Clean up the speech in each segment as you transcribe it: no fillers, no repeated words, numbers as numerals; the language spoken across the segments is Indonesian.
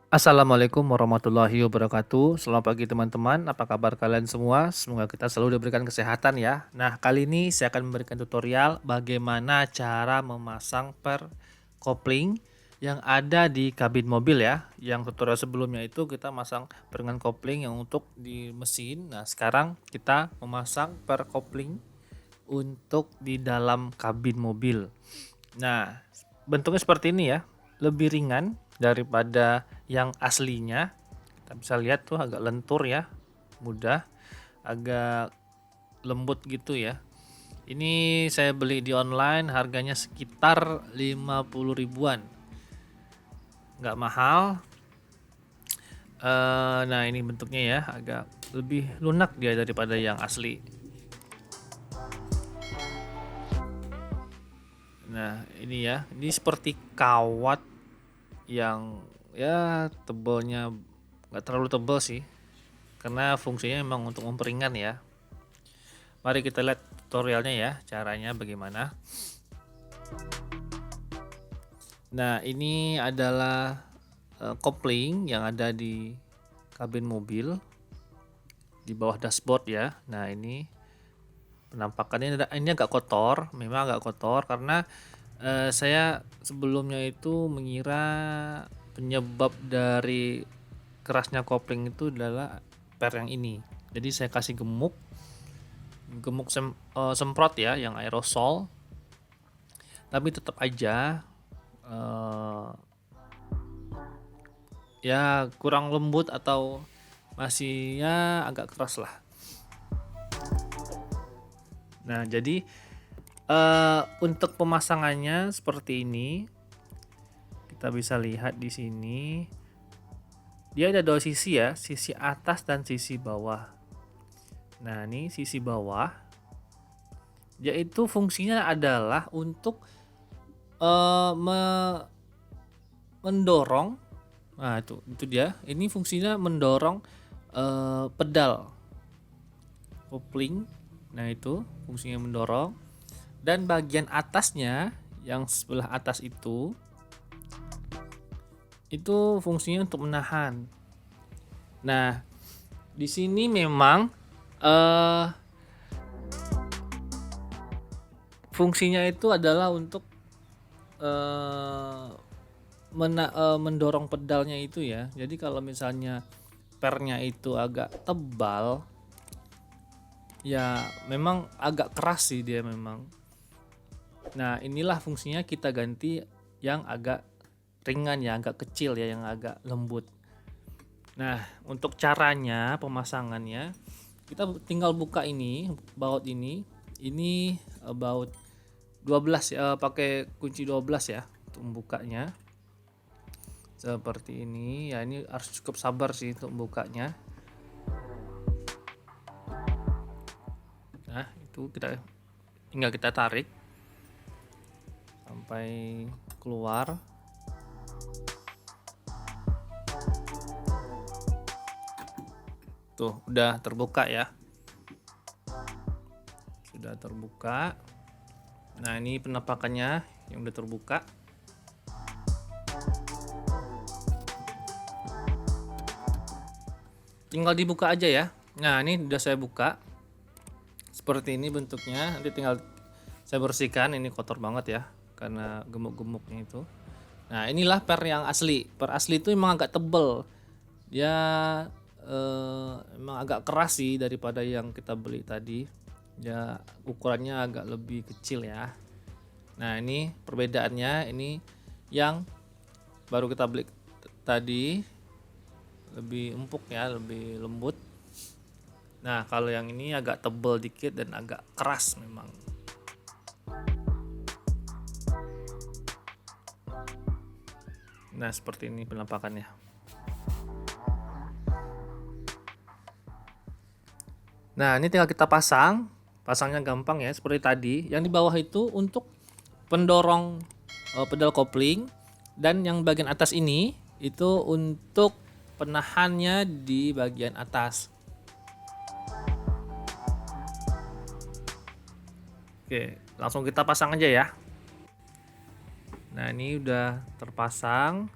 Assalamualaikum warahmatullahi wabarakatuh. Selamat pagi teman-teman, apa kabar kalian semua? Semoga kita selalu diberikan kesehatan ya. Nah, kali ini saya akan memberikan tutorial bagaimana cara memasang per kopling yang ada di kabin mobil ya. Yang tutorial sebelumnya itu kita masang peringan kopling yang untuk di mesin. Nah, sekarang kita memasang per kopling untuk di dalam kabin mobil. Nah, bentuknya seperti ini ya, lebih ringan daripada yang aslinya. Kita bisa lihat tuh agak lentur ya, mudah, agak lembut gitu ya. Ini saya beli di online, harganya sekitar 50 ribuan. Nggak mahal. Nah, ini bentuknya ya, agak lebih lunak dia daripada yang asli. Nah, ini ya, ini seperti kawat yang ya tebelnya nggak terlalu tebel sih, karena fungsinya memang untuk memperingan ya. Mari kita lihat tutorialnya ya, caranya bagaimana. Nah, ini adalah kopling yang ada di kabin mobil di bawah dashboard ya. Nah, ini penampakannya ini agak kotor, memang agak kotor karena saya sebelumnya itu mengira penyebab dari kerasnya kopling itu adalah per yang ini. Jadi saya kasih gemuk semprot ya, yang aerosol. Tapi tetap aja ya kurang lembut atau masih ya agak keras lah. Nah, jadi untuk pemasangannya seperti ini. Kita bisa lihat di sini. Dia ada dua sisi ya, sisi atas dan sisi bawah. Nah, ini sisi bawah. Yaitu fungsinya adalah untuk mendorong. Nah, itu dia. Ini fungsinya mendorong pedal kopling. Nah, itu fungsinya mendorong. Dan bagian atasnya yang sebelah atas itu fungsinya untuk menahan. Nah, di sini memang fungsinya itu adalah untuk mendorong pedalnya itu ya. Jadi kalau misalnya pernya itu agak tebal, ya memang agak keras sih dia memang. Nah, inilah fungsinya kita ganti yang agak ringan ya, agak kecil ya, yang agak lembut. Nah, untuk caranya pemasangannya, kita tinggal buka ini, baut ini. Ini baut 12 ya, pakai kunci 12 ya untuk membukanya. Seperti ini. Ya, ini harus cukup sabar sih untuk membukanya. Nah, itu tinggal kita tarik sampai keluar. Tuh, udah terbuka ya. Sudah terbuka. Nah, ini penampakannya yang udah terbuka. Tinggal dibuka aja ya. Nah, ini udah saya buka. Seperti ini bentuknya. Nanti tinggal saya bersihkan. Ini kotor banget ya, karena gemuk-gemuknya itu. Nah, inilah per yang asli. Per asli itu emang agak tebel. Dia emang agak keras sih daripada yang kita beli tadi. Ya, ukurannya agak lebih kecil ya. Nah, ini perbedaannya. Ini yang baru kita beli tadi lebih empuk ya, lebih lembut. Nah, kalau yang ini agak tebal dikit dan agak keras memang. Nah, seperti ini penampakannya. Nah, ini tinggal kita pasang. Pasangnya gampang ya, seperti tadi. Yang di bawah itu untuk pendorong pedal kopling, dan yang bagian atas ini itu untuk penahannya di bagian atas. Oke, langsung kita pasang aja ya. Nah, ini udah terpasang.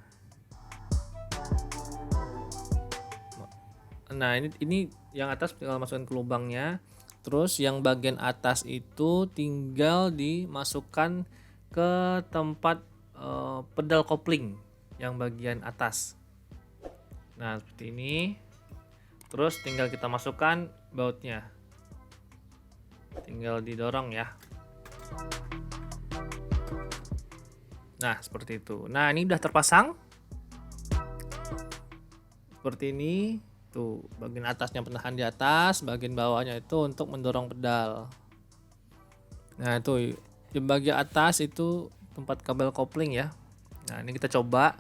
Nah, ini yang atas tinggal masukin ke lubangnya. Terus yang bagian atas itu tinggal dimasukkan ke tempat pedal kopling yang bagian atas. Nah, seperti ini. Terus tinggal kita masukkan bautnya. Tinggal didorong ya. Nah, seperti itu. Nah, ini udah terpasang. Seperti ini. Tuh, bagian atasnya penahan di atas, bagian bawahnya itu untuk mendorong pedal. Nah, itu di bagian atas itu tempat kabel kopling ya. Nah, ini kita coba.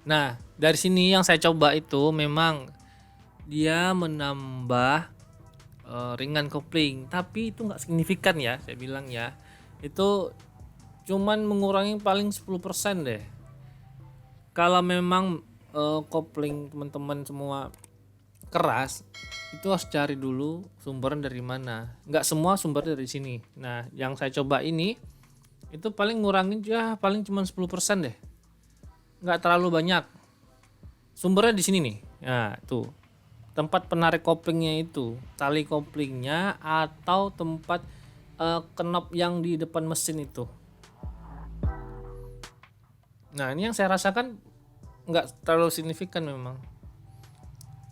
Nah, dari sini yang saya coba itu memang dia menambah ringan kopling, tapi itu nggak signifikan ya, saya bilang ya. Itu cuman mengurangi paling 10% deh. Kalau memang kopling teman-teman semua keras, itu harus cari dulu sumbernya dari mana. Nggak semua sumbernya dari sini. Nah, yang saya coba ini itu paling ngurangin ya paling cuma 10% deh. Nggak terlalu banyak. Sumbernya di sini nih. Nah, tuh. Tempat penarik koplingnya itu, tali koplingnya atau tempat knop yang di depan mesin itu. Nah, ini yang saya rasakan nggak terlalu signifikan memang.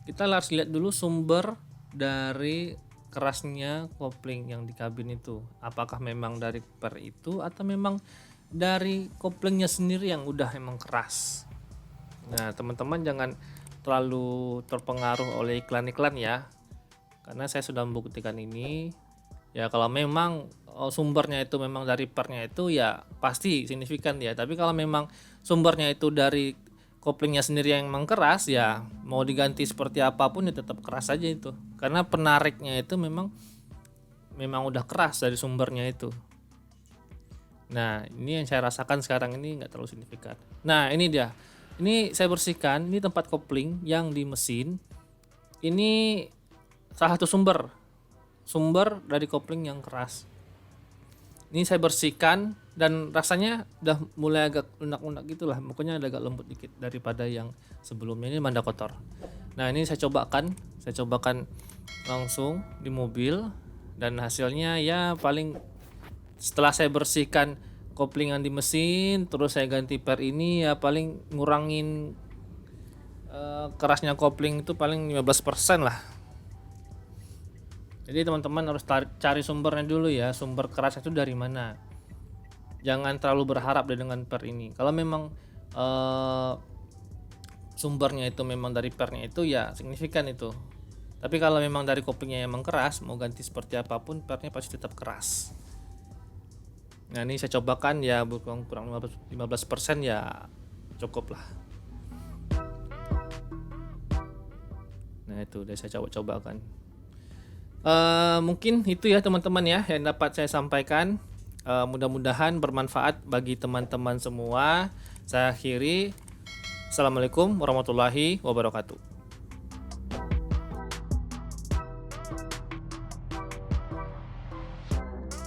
Kita harus lihat dulu sumber dari kerasnya kopling yang di kabin itu. Apakah memang dari per itu atau memang dari koplingnya sendiri yang udah emang keras. Nah, teman-teman jangan terlalu terpengaruh oleh iklan-iklan ya. Karena saya sudah membuktikan ini. Ya kalau memang sumbernya itu memang dari pernya itu ya pasti signifikan ya. Tapi kalau memang sumbernya itu dari koplingnya sendiri yang memang keras ya mau diganti seperti apapun ya tetap keras aja itu, karena penariknya itu memang udah keras dari sumbernya itu. Nah, ini yang saya rasakan sekarang ini nggak terlalu signifikan. Nah, ini dia, ini saya bersihkan, ini tempat kopling yang di mesin, ini salah satu sumber dari kopling yang keras. Ini saya bersihkan dan rasanya udah mulai agak lunak-lunak gitulah, pokoknya agak lembut dikit daripada yang sebelumnya. Ini manda kotor. Nah, ini saya cobakan langsung di mobil dan hasilnya ya paling setelah saya bersihkan koplingan di mesin terus saya ganti per ini ya paling ngurangin kerasnya kopling itu paling 15% lah. Jadi teman-teman harus cari sumbernya dulu ya, sumber keras itu dari mana. Jangan terlalu berharap dengan per ini. Kalau memang sumbernya itu memang dari pernya itu ya signifikan itu. Tapi kalau memang dari koplingnya emang keras, mau ganti seperti apapun pernya pasti tetap keras. Nah, ini saya cobakan ya kurang 15% ya cukup lah. Nah, itu udah saya coba-cobakan. Mungkin itu ya teman-teman ya yang dapat saya sampaikan. Mudah-mudahan bermanfaat bagi teman-teman semua. Saya akhiri. Assalamualaikum warahmatullahi wabarakatuh.